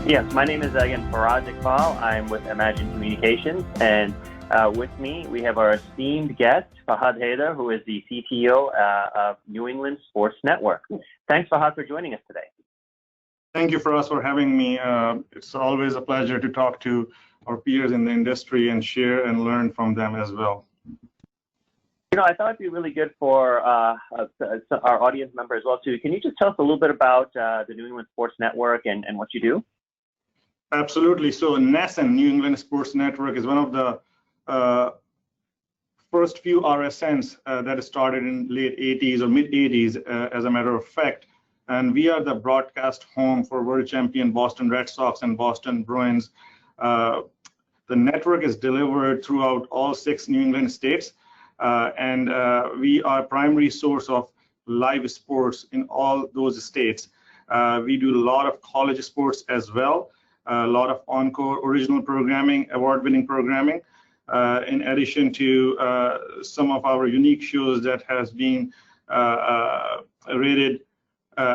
Yes, my name is again Fahad Haider. I'm with Imagine Communications, and with me we have our esteemed guest Fahad Haider, who is the CTO of New England Sports Network. Thanks, Fahad, for joining us today. Thank you, Faraz, for having me. It's always a pleasure to talk to our peers in the industry and share and learn from them as well. You know, I thought it'd be really good for our audience member as well too. Can you just tell us a little bit about the New England Sports Network and what you do? Absolutely. So NESN, New England Sports Network, is one of the first few RSNs that started in late 80s or mid 80s, as a matter of fact. And we are the broadcast home for world champion Boston Red Sox and Boston Bruins. The network is delivered throughout all 6 New England states. And we are primary source of live sports in all those states. We do a lot of college sports as well. A lot of encore original programming, award-winning programming, in addition to some of our unique shows that has been rated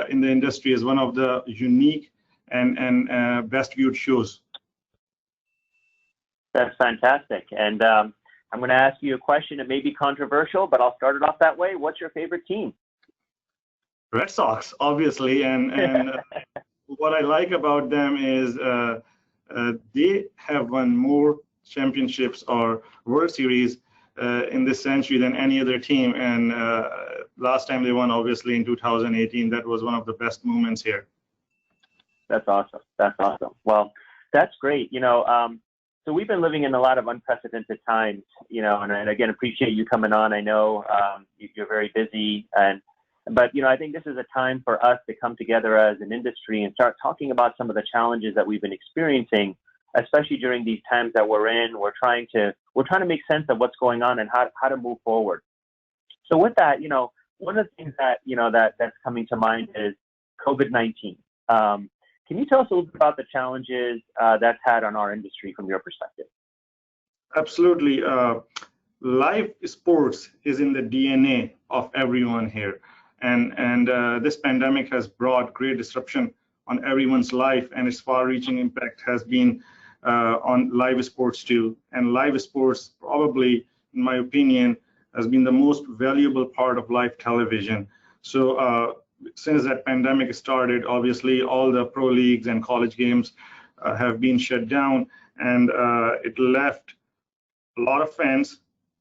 in the industry as one of the unique and best viewed shows. That's fantastic. And I'm going to ask you a question that may be controversial, but I'll start it off that way. What's your favorite team? Red Sox, obviously, and what I like about them is they have won more championships or World Series in this century than any other team. And last time they won, obviously, in 2018. That was one of the best moments here. That's awesome. That's awesome. Well, that's great. You know, so we've been living in a lot of unprecedented times, you know, and again, appreciate you coming on. I know you're very busy, but, you know, I think this is a time for us to come together as an industry and start talking about some of the challenges that we've been experiencing, especially during these times that we're in. We're trying to make sense of what's going on and how to move forward. So with that, you know, one of the things that, you know, that's coming to mind is COVID-19. Can you tell us a little bit about the challenges that's had on our industry from your perspective? Absolutely. Live sports is in the DNA of everyone here. And this pandemic has brought great disruption on everyone's life, and its far-reaching impact has been on live sports too. And live sports, probably, in my opinion, has been the most valuable part of live television. So since that pandemic started, obviously, all the pro leagues and college games have been shut down, and it left a lot of fans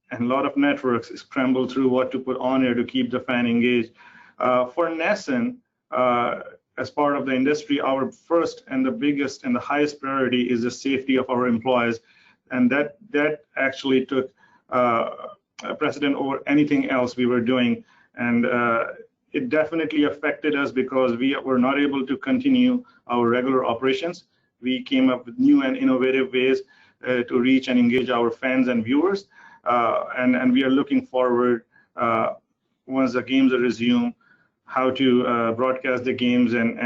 and a lot of networks scramble through what to put on air to keep the fan engaged. For NESN, as part of the industry, our first and the biggest and the highest priority is the safety of our employees, and that actually took precedent over anything else we were doing. And it definitely affected us because we were not able to continue our regular operations. We came up with new and innovative ways to reach and engage our fans and viewers. And we are looking forward, once the games are resumed, how to broadcast the games and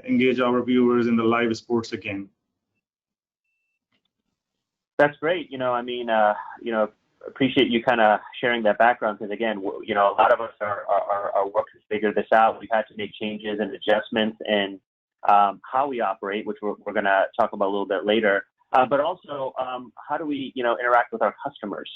engage our viewers in the live sports again. That's great. You know, I mean, you know, appreciate you kind of sharing that background, because again, you know, a lot of us are working to figure this out. We've had to make changes and adjustments in how we operate, which we're going to talk about a little bit later. But also, how do we, you know, interact with our customers,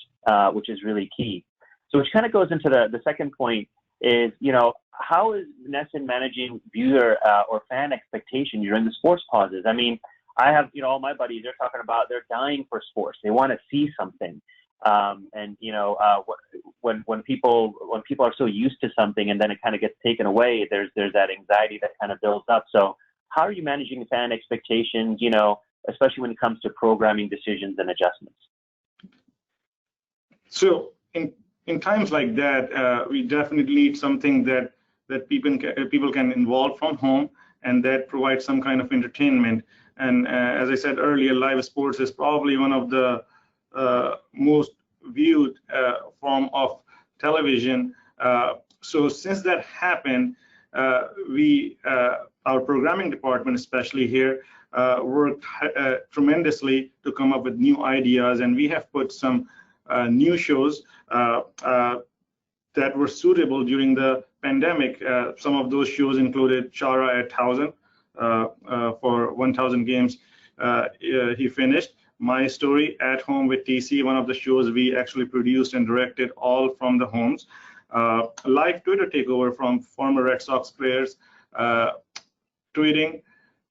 which is really key. So which kind of goes into the second point is, you know, how is NESN managing viewer or fan expectation during the sports pauses? I mean, I have, you know, all my buddies, they're talking about they're dying for sports. They want to see something. And, you know, when people are so used to something and then it kind of gets taken away, there's that anxiety that kind of builds up. So how are you managing fan expectations, you know, especially when it comes to programming decisions and adjustments? So in times like that, we definitely need something that people can involve from home and that provides some kind of entertainment. And as I said earlier, live sports is probably one of the most viewed form of television. So since that happened, our programming department, especially here, worked tremendously to come up with new ideas, and we have put some new shows that were suitable during the pandemic. Some of those shows included Chara at 1,000 for 1,000 games he finished. My Story at Home with TC, one of the shows we actually produced and directed all from the homes. Live Twitter takeover from former Red Sox players, tweeting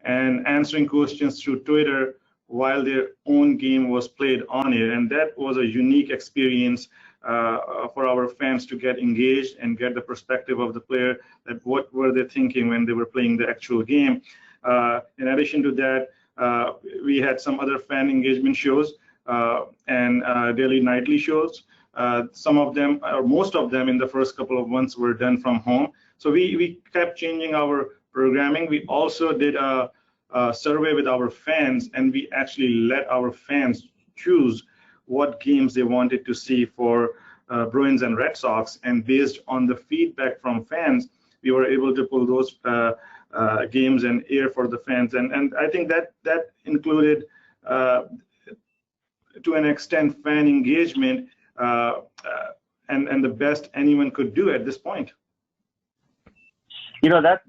and answering questions through Twitter while their own game was played on air. And that was a unique experience for our fans to get engaged and get the perspective of the player, that what were they thinking when they were playing the actual game. In addition to that, we had some other fan engagement shows and daily nightly shows. Some of them, or most of them in the first couple of months, were done from home. So we kept changing our programming. We also did a survey with our fans, and we actually let our fans choose what games they wanted to see for Bruins and Red Sox. And based on the feedback from fans, we were able to pull those games and air for the fans. And I think that included, to an extent, fan engagement and the best anyone could do at this point. You know, that's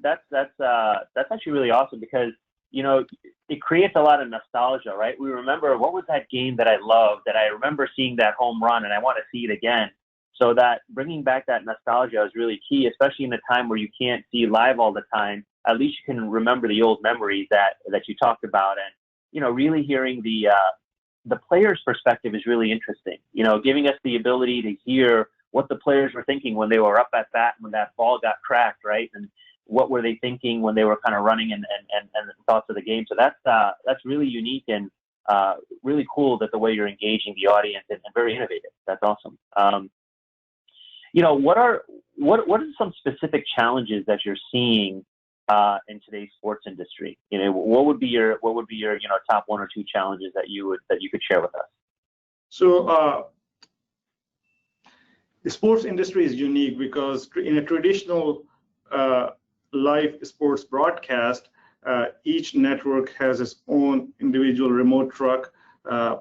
actually really awesome, because you know, it creates a lot of nostalgia, right? We remember, what was that game that I loved, that I remember seeing that home run and I want to see it again. So that bringing back that nostalgia is really key, especially in a time where you can't see live all the time. At least you can remember the old memories that you talked about. And, you know, really hearing the player's perspective is really interesting, you know, giving us the ability to hear what the players were thinking when they were up at bat, when that ball got cracked, right? And what were they thinking when they were kind of running and the thoughts of the game. So that's really unique and really cool, that the way you're engaging the audience, and very innovative. That's awesome. You know, what are some specific challenges that you're seeing in today's sports industry? You know, what would be your you know, top one or two challenges that you could share with us? So the sports industry is unique because in a traditional live sports broadcast, each network has its own individual remote truck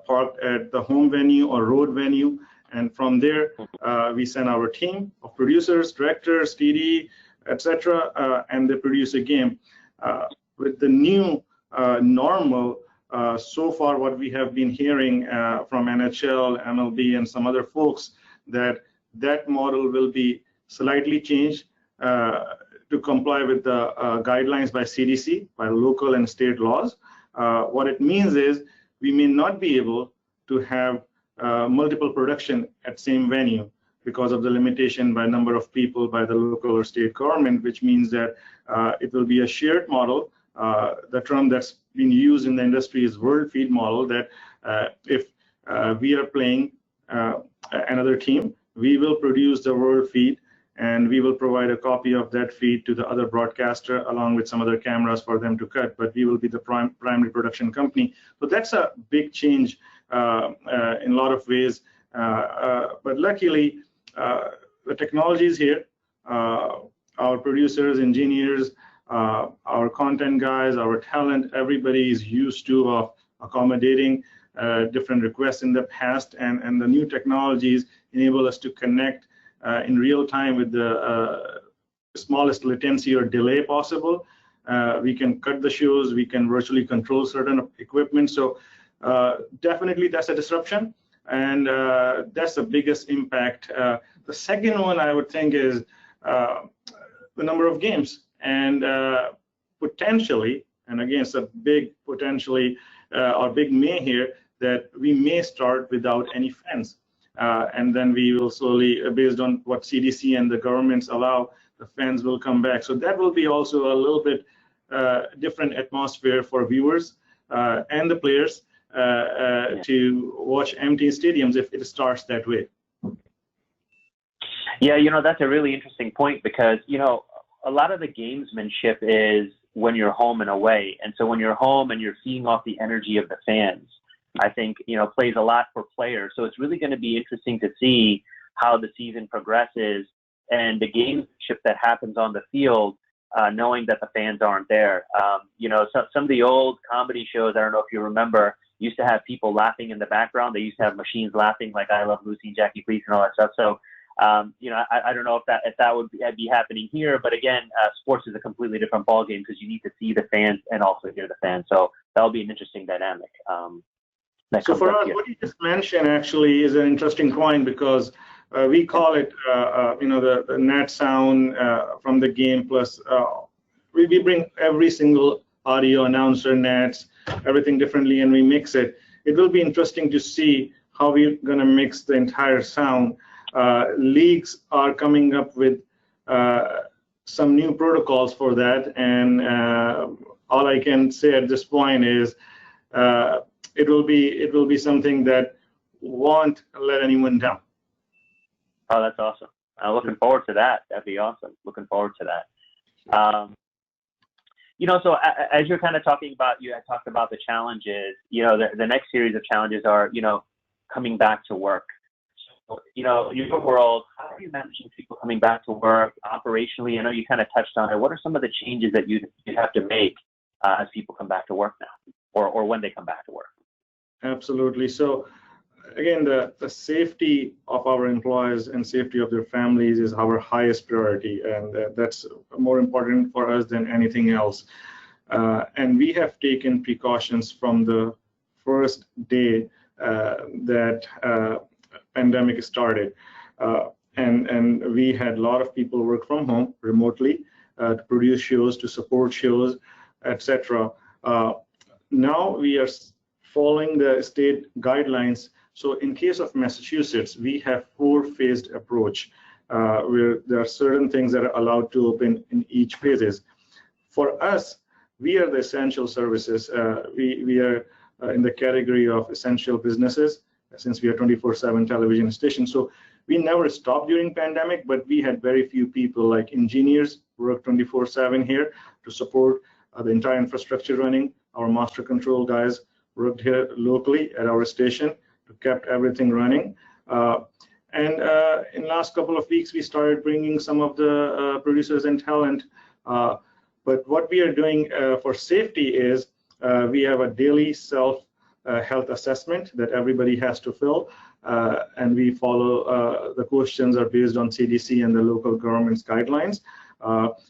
parked at the home venue or road venue, and from there we send our team of producers, directors, TD, etc., and they produce a game. With the new normal, so far what we have been hearing from NHL, MLB, and some other folks, that model will be slightly changed to comply with the guidelines by CDC, by local and state laws. What it means is we may not be able to have multiple production at same venue because of the limitation by number of people by the local or state government, which means that it will be a shared model. The term that's been used in the industry is world feed model, that if we are playing another team, we will produce the world feed, and we will provide a copy of that feed to the other broadcaster along with some other cameras for them to cut, but we will be the primary production company. So that's a big change in a lot of ways. But luckily, the technology is here. Our producers, engineers, our content guys, our talent, everybody is used to accommodating different requests in the past, and the new technologies enable us to connect in real time with the smallest latency or delay possible. We can cut the shows, we can virtually control certain equipment. So definitely that's a disruption, and that's the biggest impact. The second one I would think is the number of games, and potentially, and again, it's a big potentially or big may here, that we may start without any fans. And then we will slowly, based on what CDC and the governments allow, the fans will come back. So that will be also a little bit different atmosphere for viewers and the players to watch empty stadiums if it starts that way. Yeah, you know, that's a really interesting point, because, you know, a lot of the gamesmanship is when you're home and away. And so when you're home and you're feeding off the energy of the fans, I think, you know, plays a lot for players. So it's really going to be interesting to see how the season progresses and the gamesmanship that happens on the field, knowing that the fans aren't there. You know, some of the old comedy shows, I don't know if you remember, used to have people laughing in the background. They used to have machines laughing like I Love Lucy and Jackie Please and all that stuff. So, I don't know if that would be happening here, but again, sports is a completely different ballgame because you need to see the fans and also hear the fans. So that'll be an interesting dynamic. So for us, what you just mentioned actually is an interesting point because we call it, the net sound from the game plus we bring every single audio, announcer, nets, everything differently, and we mix it. It will be interesting to see how we're going to mix the entire sound. Leagues are coming up with some new protocols for that, and all I can say at this point is it will be something that won't let anyone down. Oh, that's awesome. I'm looking forward to that. That'd be awesome. Looking forward to that. So as you're kind of talking about, you had talked about the challenges, the next series of challenges are, coming back to work. So, your world, how are you managing people coming back to work operationally? I know you kind of touched on it. What are some of the changes that you have to make as people come back to work now or when they come back to work? Absolutely. So again, the safety of our employees and safety of their families is our highest priority, and that's more important for us than anything else. And we have taken precautions from the first day that pandemic started. And we had a lot of people work from home remotely to produce shows, to support shows, etc. Now we are following the state guidelines. So in case of Massachusetts, we have 4-phased approach where there are certain things that are allowed to open in each phases. For us, we are the essential services. We are in the category of essential businesses since we are 24/7 television station. So we never stopped during pandemic, but we had very few people like engineers work 24/7 here to support the entire infrastructure running. Our master control guys worked here locally at our station to kept everything running. And in last couple of weeks, we started bringing some of the producers and talent. But what we are doing for safety is we have a daily self health assessment that everybody has to fill, and we follow the questions are based on CDC and the local government's guidelines.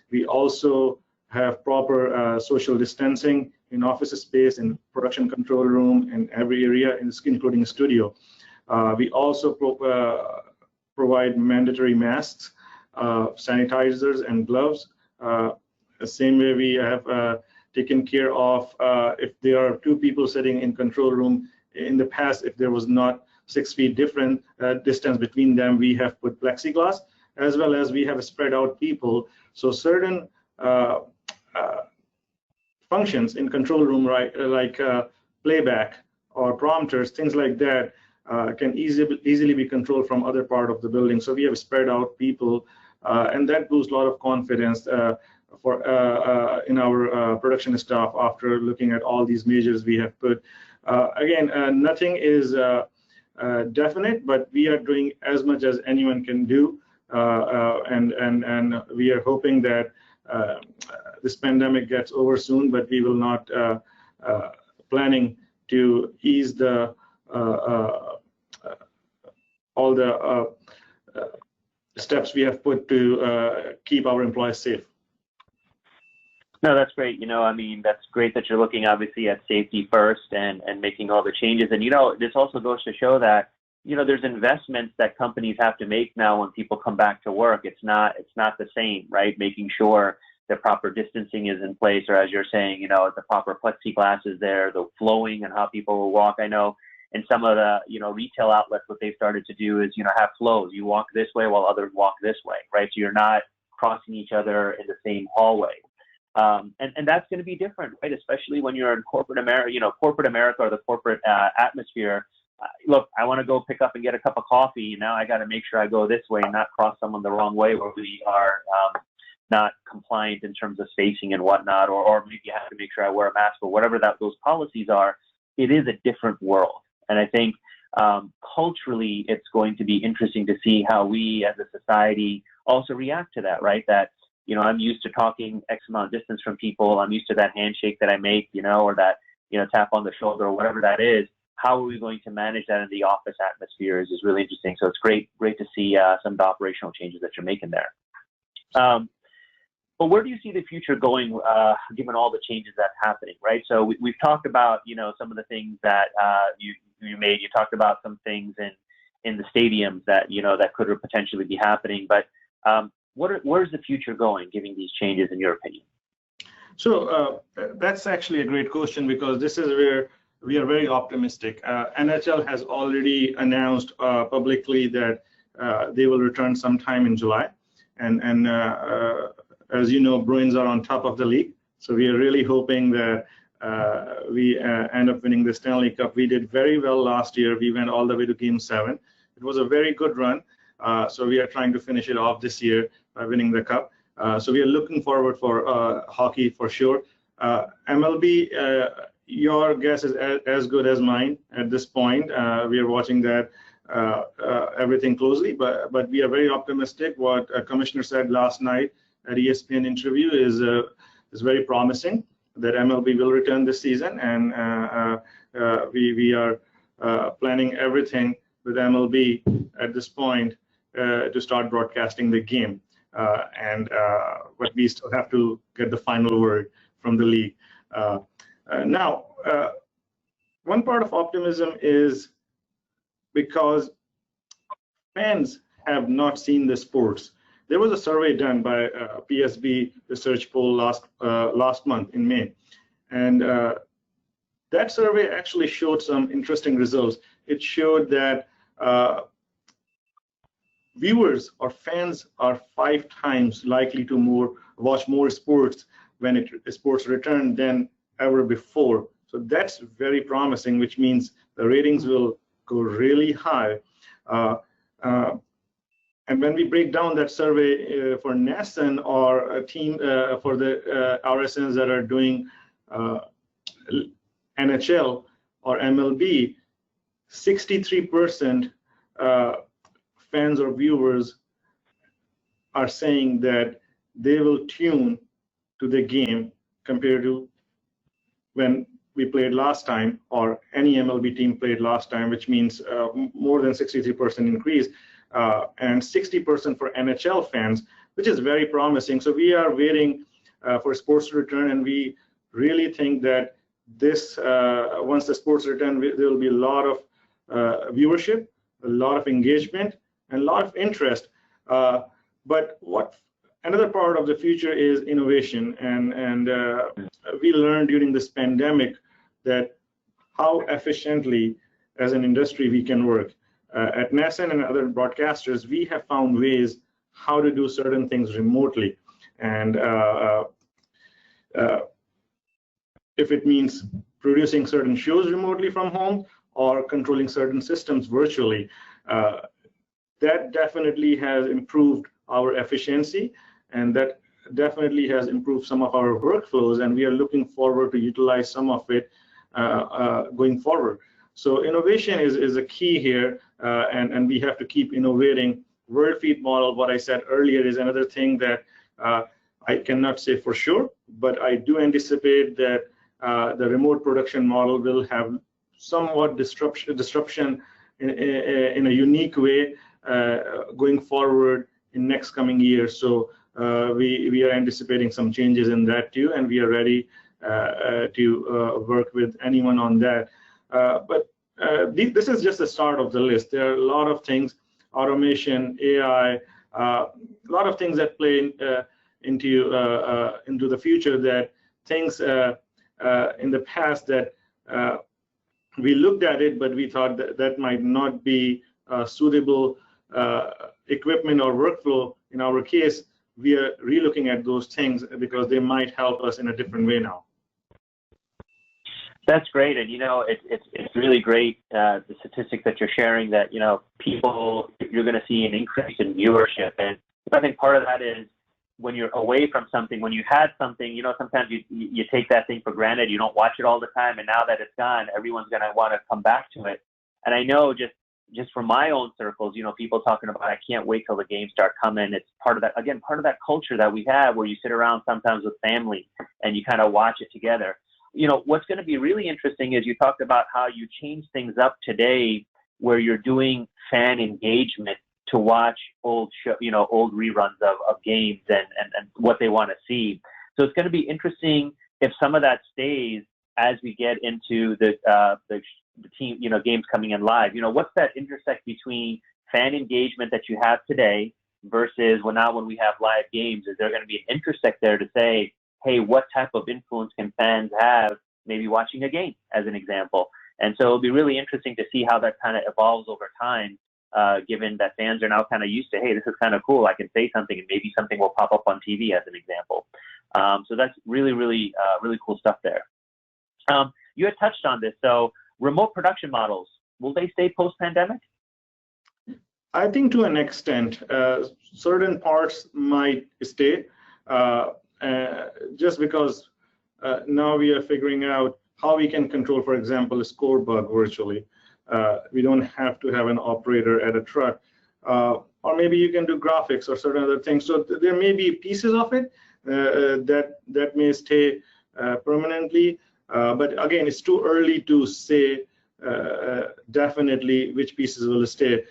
We also have proper social distancing in office space, in production control room, in every area, including studio. We also provide mandatory masks, sanitizers, and gloves. The same way we have taken care of if there are 2 people sitting in control room. In the past, if there was not 6 feet different distance between them, we have put plexiglass, as well as we have spread out people. So certain functions in control room, right, like playback or prompters, things like that, can easily be controlled from other part of the building. So we have spread out people, and that boosts a lot of confidence in our production staff after looking at all these measures we have put. Again, nothing is definite, but we are doing as much as anyone can do, and we are hoping that this pandemic gets over soon, but we will not planning to ease the all the steps we have put to keep our employees safe. No, that's great. That's great that you're looking obviously at safety first and making all the changes. And, this also goes to show that, there's investments that companies have to make now when people come back to work. It's not the same, right? Making sure the proper distancing is in place, or as you're saying, the proper plexiglass is there, the flowing and how people will walk. I know in some of the, retail outlets, what they've started to do is, have flows. You walk this way while others walk this way, right? So you're not crossing each other in the same hallway. And that's going to be different, right? Especially when you're in corporate America or the corporate atmosphere. Look, I want to go pick up and get a cup of coffee. Now I got to make sure I go this way and not cross someone the wrong way where we are not compliant in terms of spacing and whatnot, or maybe you have to make sure I wear a mask or whatever those policies are. It is a different world. And I think culturally, it's going to be interesting to see how we as a society also react to that, right? That, I'm used to talking X amount of distance from people. I'm used to that handshake that I make, or that, tap on the shoulder or whatever that is. How are we going to manage that in the office atmosphere is really interesting. So it's great to see some of the operational changes that you're making there. But where do you see the future going, given all the changes that's happening, right? So we've talked about, some of the things that you made. You talked about some things in the stadiums that, that could potentially be happening. But where's the future going, given these changes, in your opinion? So that's actually a great question, because this is where we are very optimistic. NHL has already announced publicly that they will return sometime in July. And as you know, Bruins are on top of the league. So we are really hoping that we end up winning the Stanley Cup. We did very well last year. We went all the way to Game 7. It was a very good run. So we are trying to finish it off this year by winning the Cup. So we are looking forward for hockey for sure. MLB, your guess is as good as mine at this point. We are watching that everything closely, but we are very optimistic. What a commissioner said last night at ESPN interview is very promising, that MLB will return this season, and we are planning everything with MLB at this point to start broadcasting the game. But we still have to get the final word from the league. Now, one part of optimism is because fans have not seen the sports. There was a survey done by PSB Research Poll last month in May, and that survey actually showed some interesting results. It showed that viewers or fans are 5 times likely to watch more sports when sports return than ever before. So that's very promising, which means the ratings will go really high. And when we break down that survey for NESN or a team for the RSNs that are doing NHL or MLB, 63% fans or viewers are saying that they will tune to the game compared to when we played last time, or any MLB team played last time, which means more than 63% increase, and 60% for NHL fans, which is very promising. So we are waiting for sports to return, and we really think that this, once the sports return, there will be a lot of viewership, a lot of engagement, and a lot of interest. But another part of the future is innovation, and we learned during this pandemic that how efficiently as an industry we can work. At NESN and other broadcasters, we have found ways how to do certain things remotely. And if it means producing certain shows remotely from home or controlling certain systems virtually, that definitely has improved our efficiency, and that definitely has improved some of our workflows, and we are looking forward to utilize some of it going forward. So innovation is a key here, and we have to keep innovating. World feed model, what I said earlier, is another thing that I cannot say for sure, but I do anticipate that the remote production model will have somewhat disruption in a unique way going forward in next coming years. So we are anticipating some changes in that too, and we are ready to work with anyone on that. But this is just the start of the list. There are a lot of things: automation, AI, a lot of things that play into the future. That things in the past that we looked at it, but we thought that might not be suitable equipment or workflow. In our case, we are relooking at those things because they might help us in a different way now. That's great, and it's really great, the statistics that you're sharing, that you're going to see an increase in viewership, and I think part of that is when you're away from something, when you had something, sometimes you take that thing for granted, you don't watch it all the time, and now that it's gone, everyone's going to want to come back to it. And I know just from my own circles, people talking about, I can't wait till the games start coming. It's part of that culture that we have, where you sit around sometimes with family and you kind of watch it together. what's going to be really interesting is you talked about how you change things up today, where you're doing fan engagement to watch old reruns of games and what they want to see. So it's going to be interesting if some of that stays as we get into the team, games coming in live. What's that intersect between fan engagement that you have today versus when we have live games? Is there going to be an intersect there to say, hey, what type of influence can fans have maybe watching a game, as an example? And so it'll be really interesting to see how that kind of evolves over time, given that fans are now kind of used to, hey, this is kind of cool. I can say something and maybe something will pop up on TV, as an example. So that's really, really, really cool stuff there. You had touched on this. So remote production models, will they stay post-pandemic? I think to an extent, certain parts might stay, just because now we are figuring out how we can control, for example, a score bug virtually. We don't have to have an operator at a truck, or maybe you can do graphics or certain other things. So there may be pieces of it that may stay permanently, but again, it's too early to say definitely which pieces will stay.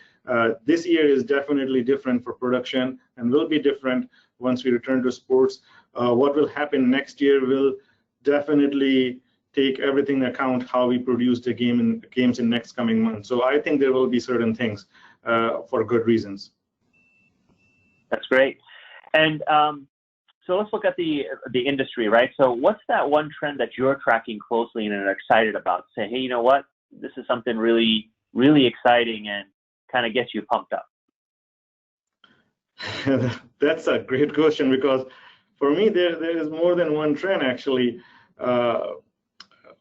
This year is definitely different for production and will be different once we return to sports. What will happen next year will definitely take everything into account how we produce the games in next coming months. So I think there will be certain things for good reasons. That's great. And so let's look at the industry, right? So what's that one trend that you're tracking closely and are excited about? Say, hey, you know what? This is something really, really exciting and kind of gets you pumped up. That's a great question, because for me, there is more than one trend, actually.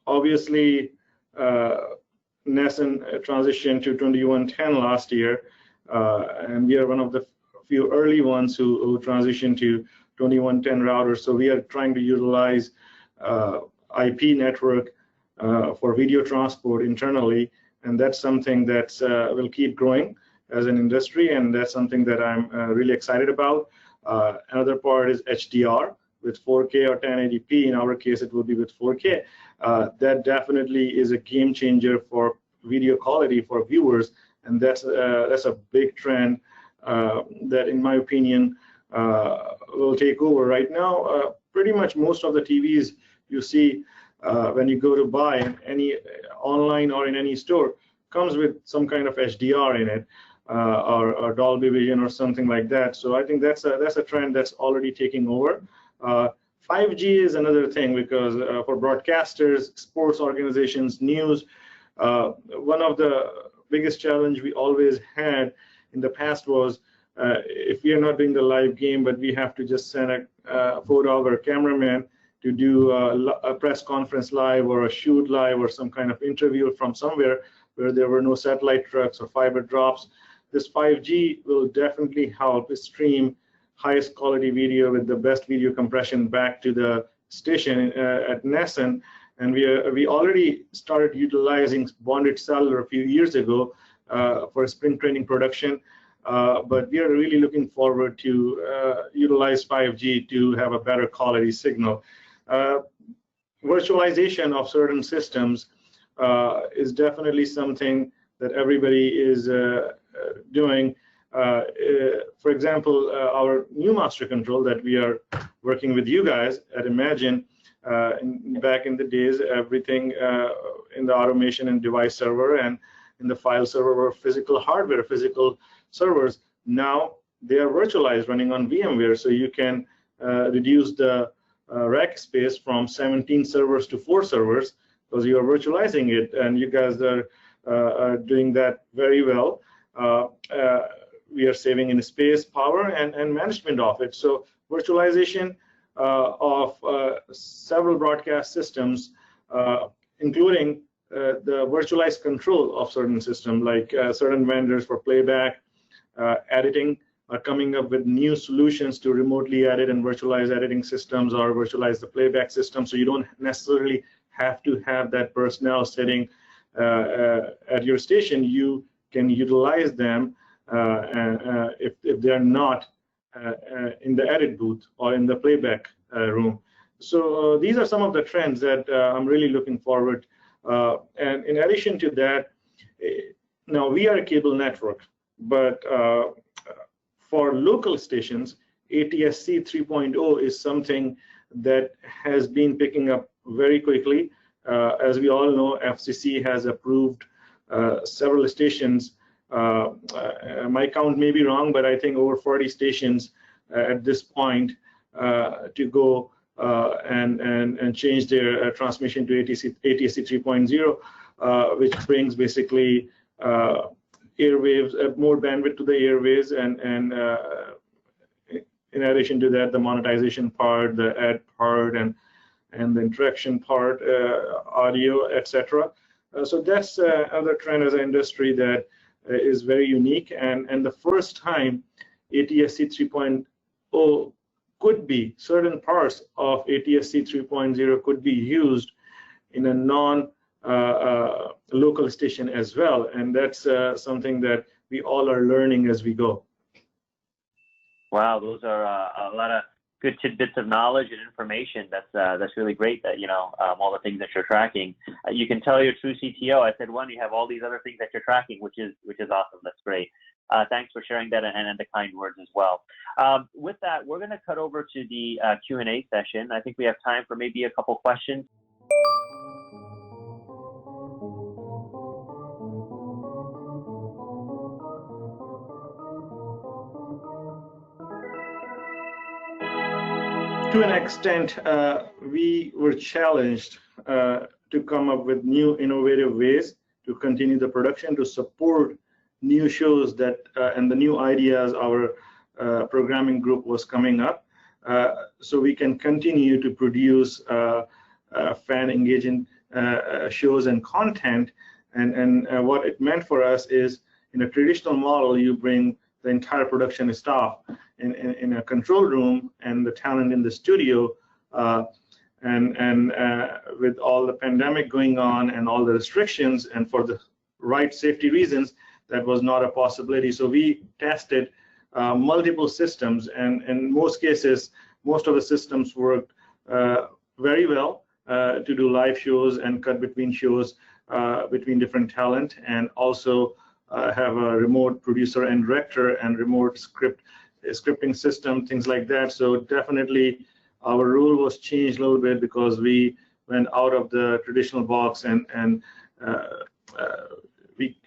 Obviously, NESN transitioned to 2110 last year, and we are one of the few early ones who transitioned to 2110 routers. So we are trying to utilize IP network for video transport internally, and that's something that will keep growing as an industry, and that's something that I'm really excited about. Another part is HDR with 4K or 1080p. In our case, it will be with 4K. That definitely is a game changer for video quality for viewers, and that's a big trend that, in my opinion, will take over. Right now, pretty much most of the TVs you see when you go to buy any online or in any store comes with some kind of HDR in it, or Dolby Vision or something like that. So I think that's a trend that's already taking over. 5G is another thing, because for broadcasters, sports organizations, news, one of the biggest challenge we always had in the past was if we are not doing the live game, but we have to just send a photo or a cameraman to do a press conference live or a shoot live or some kind of interview from somewhere where there were no satellite trucks or fiber drops. This 5G will definitely help stream highest quality video with the best video compression back to the station at NESN. And we already started utilizing bonded cellular a few years ago for spring training production. But we are really looking forward to utilize 5G to have a better quality signal. Virtualization of certain systems is definitely something that everybody is doing. For example, our new master control that we are working with you guys at Imagine, back in the days, everything in the automation and device server and in the file server were physical hardware, physical servers. Now they are virtualized, running on VMware, so you can reduce the rack space from 17 servers to 4 servers because you are virtualizing it, and you guys are doing that very well. We are saving in space, power, and management of it. So virtualization of several broadcast systems, including the virtualized control of certain systems, like certain vendors for playback, editing, are coming up with new solutions to remotely edit and virtualize editing systems or virtualize the playback system, so you don't necessarily have to have that personnel sitting at your station. You can utilize them if they're not in the edit booth or in the playback room. So these are some of the trends that I'm really looking forward. And in addition to that, now we are a cable network, but for local stations, ATSC 3.0 is something that has been picking up very quickly. As we all know, FCC has approved several stations. My count may be wrong, but I think over 40 stations at this point to go and change their transmission to ATSC 3.0, which brings basically airwaves, more bandwidth to the airwaves, and in addition to that, the monetization part, the ad part, and the interaction part, audio, etc. So that's another trend as an industry that is very unique, and the first time ATSC 3.0 could be, certain parts of ATSC 3.0 could be used in a non-local station as well, and that's something that we all are learning as we go. Wow, those are a lot of good tidbits of knowledge and information. That's really great that, all the things that you're tracking. You can tell you're a true CTO. I said, one, you have all these other things that you're tracking, which is awesome. That's great. Thanks for sharing that and the kind words as well. With that, we're going to cut over to the Q&A session. I think we have time for maybe a couple questions. To an extent, we were challenged to come up with new innovative ways to continue the production, to support new shows that and the new ideas our programming group was coming up, so we can continue to produce fan engaging shows and content. And what it meant for us is, in a traditional model, you bring the entire production staff in a control room and the talent in the studio, and with all the pandemic going on and all the restrictions, and for the right safety reasons, that was not a possibility. So we tested multiple systems, and in most cases, most of the systems worked very well to do live shows and cut between shows between different talent, and also have a remote producer and director and remote scripting system, things like that. So definitely our rule was changed a little bit because we went out of the traditional box, and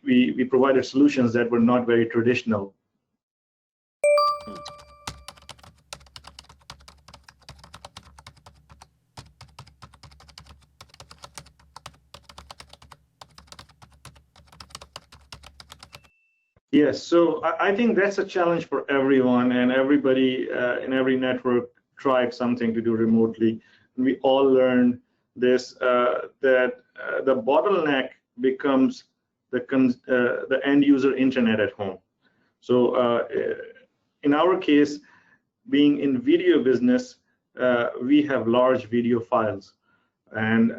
we provided solutions that were not very traditional. Yes, so I think that's a challenge for everyone, and everybody in every network tried something to do remotely. And we all learned this, that the bottleneck becomes the end user internet at home. So in our case, being in video business, we have large video files, and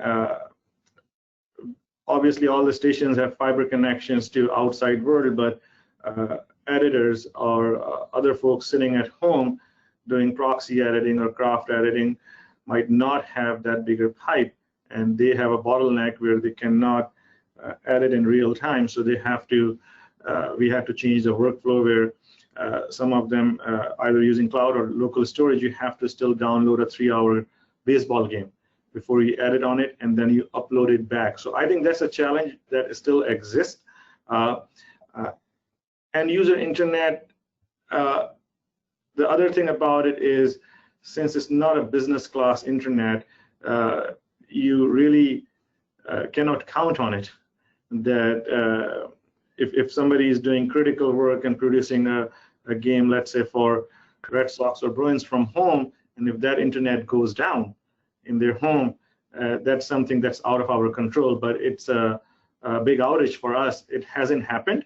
obviously all the stations have fiber connections to outside world, but editors or other folks sitting at home doing proxy editing or craft editing might not have that bigger pipe, and they have a bottleneck where they cannot edit in real time. So they have to, we have to change the workflow where some of them either using cloud or local storage, you have to still download a 3-hour baseball game before you edit on it, and then you upload it back. So I think that's a challenge that still exists. And user internet, the other thing about it is, since it's not a business class internet, you really cannot count on it. That if somebody is doing critical work and producing a game, let's say for Red Sox or Bruins from home, and if that internet goes down in their home, that's something that's out of our control. But it's a big outage for us. It hasn't happened,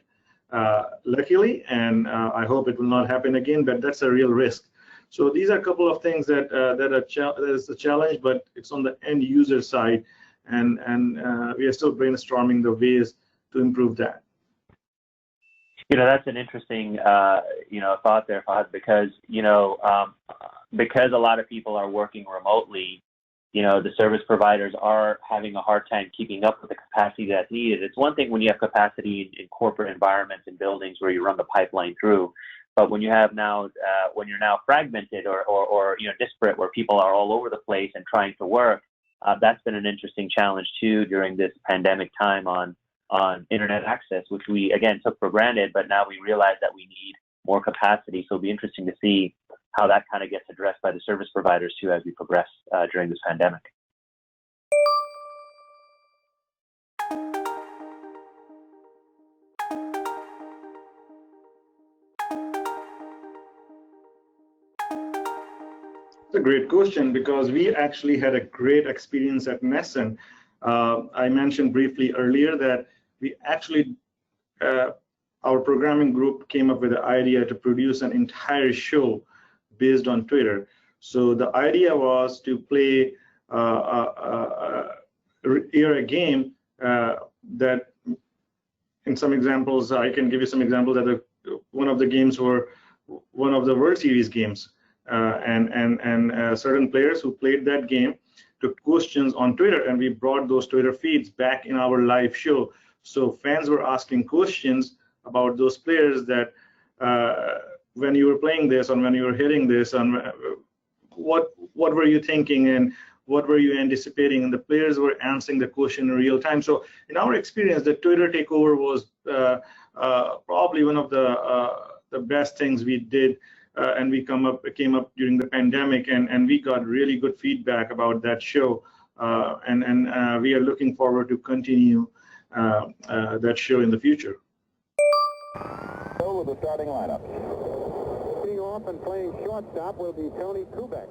luckily, and I hope it will not happen again, but that's a real risk. So these are a couple of things that that is a challenge, but it's on the end user side, and we are still brainstorming the ways to improve that. That's an interesting thought there, Fahad, because because a lot of people are working remotely, the service providers are having a hard time keeping up with the capacity that's needed. It's one thing when you have capacity in corporate environments and buildings where you run the pipeline through, but when you have now, when you're now fragmented or disparate, where people are all over the place and trying to work, that's been an interesting challenge too during this pandemic time on internet access, which we again took for granted, but now we realize that we need more capacity. So it'll be interesting to see how that kind of gets addressed by the service providers too as we progress during this pandemic. It's a great question because we actually had a great experience at NESN. I mentioned briefly earlier that we actually, our programming group came up with the idea to produce an entire show based on Twitter. So the idea was to play a game that, in some examples, I can give you some examples that one of the games were one of the World Series games, and certain players who played that game took questions on Twitter, and we brought those Twitter feeds back in our live show. So fans were asking questions about those players that when you were playing this, and when you were hitting this, and what were you thinking, and what were you anticipating? And the players were answering the question in real time. So in our experience, the Twitter takeover was probably one of the best things we did, and we came up during the pandemic, and we got really good feedback about that show, and we are looking forward to continue that show in the future. So with the starting lineup. Leading off and playing shortstop will be Tony Kubek.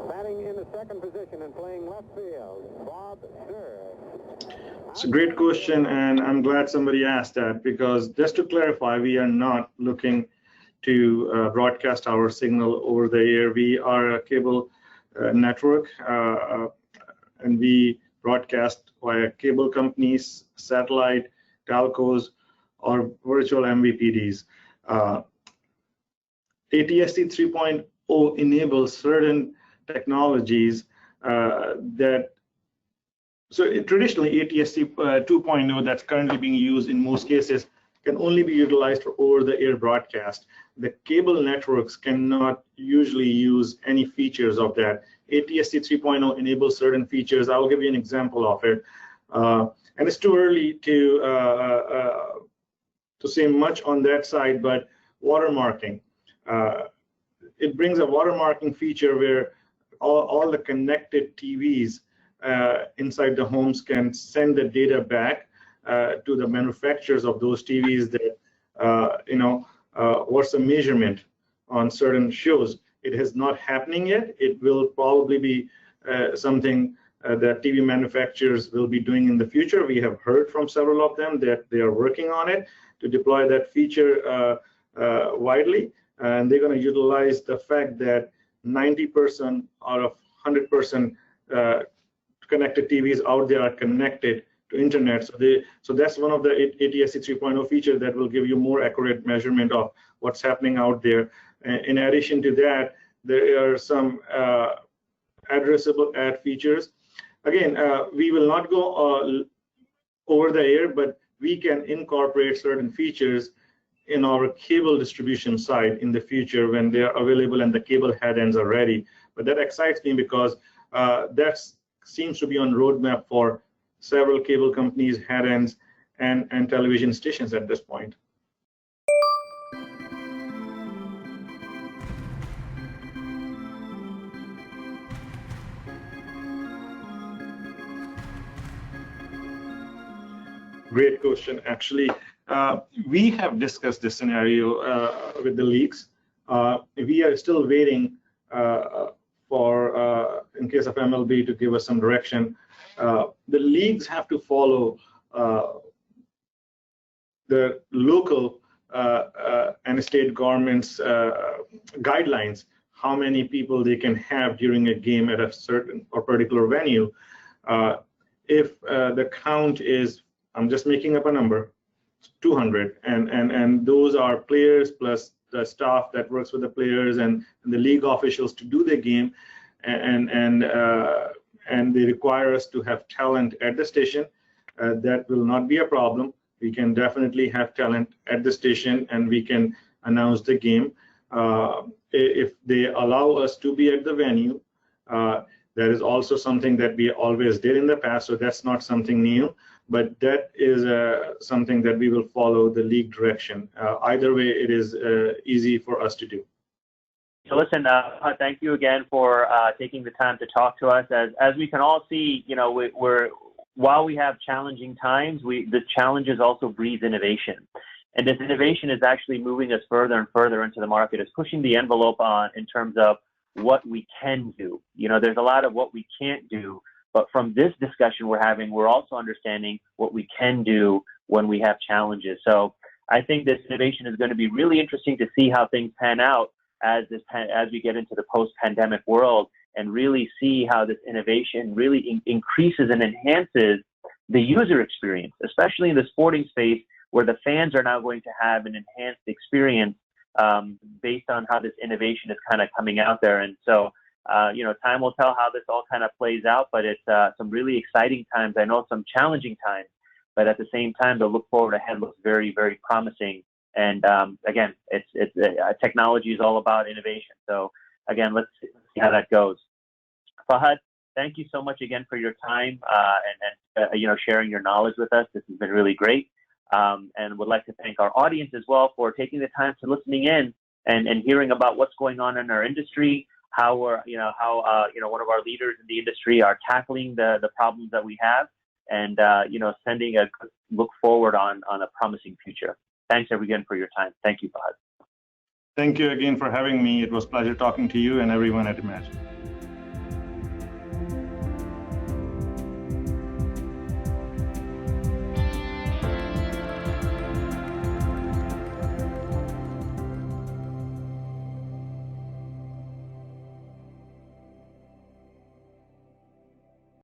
Batting in the second position and playing left field, Bob Scher. It's a great question, and I'm glad somebody asked that, because just to clarify, we are not looking to broadcast our signal over the air. We are a cable network, and we broadcast via cable companies, satellite, telcos, or virtual MVPDs. ATSC 3.0 enables certain technologies traditionally ATSC 2.0 that's currently being used in most cases can only be utilized for over-the-air broadcast. The cable networks cannot usually use any features of that. ATSC 3.0 enables certain features. I'll give you an example of it. And it's too early to say much on that side, but watermarking. It brings a watermarking feature where all the connected TVs inside the homes can send the data back to the manufacturers of those TVs that, what's the measurement on certain shows. It is not happening yet. It will probably be something that TV manufacturers will be doing in the future. We have heard from several of them that they are working on it to deploy that feature widely. And they're going to utilize the fact that 90% out of 100% connected TVs out there are connected to internet. So that's one of the ATSC 3.0 features that will give you more accurate measurement of what's happening out there. In addition to that, there are some addressable ad features. Again, we will not go over the air, but we can incorporate certain features in our cable distribution side in the future when they are available and the cable head ends are ready. But that excites me because that seems to be on roadmap for several cable companies, head ends, and television stations at this point. Great question. Actually, we have discussed this scenario with the leagues. We are still waiting for, in case of MLB, to give us some direction. The leagues have to follow the local and state governments' guidelines, how many people they can have during a game at a certain or particular venue. If the count is, I'm just making up a number, 200, and those are players plus the staff that works with the players and the league officials to do the game, and and they require us to have talent at the station, that will not be a problem. We can definitely have talent at the station, and we can announce the game. If they allow us to be at the venue, that is also something that we always did in the past, so that's not something new, but that is something that we will follow the league direction. Either way, it is easy for us to do. So listen, thank you again for taking the time to talk to us. As we can all see, you know, while we have challenging times, the challenges also breed innovation. And this innovation is actually moving us further and further into the market. It's pushing the envelope on in terms of what we can do. You know, there's a lot of what we can't do, but from this discussion we're having, we're also understanding what we can do when we have challenges. So I think this innovation is going to be really interesting to see how things pan out as we get into the post-pandemic world, and really see how this innovation really increases and enhances the user experience, especially in the sporting space, where the fans are now going to have an enhanced experience based on how this innovation is kind of coming out there. And so, you know, time will tell how this all kind of plays out, but it's some really exciting times. I know some challenging times, but at the same time, the look forward ahead looks very, very promising. And again, technology is all about innovation. So again, let's see how that goes. Fahad, thank you so much again for your time and you know, sharing your knowledge with us. This has been really great. And would like to thank our audience as well for taking the time to listening in and hearing about what's going on in our industry, how we're, you know, one of our leaders in the industry are tackling the problems that we have, and you know, sending a look forward on a promising future. Thanks again for your time. Thank you, Fahad. Thank you again for having me. It was a pleasure talking to you and everyone at Imagine.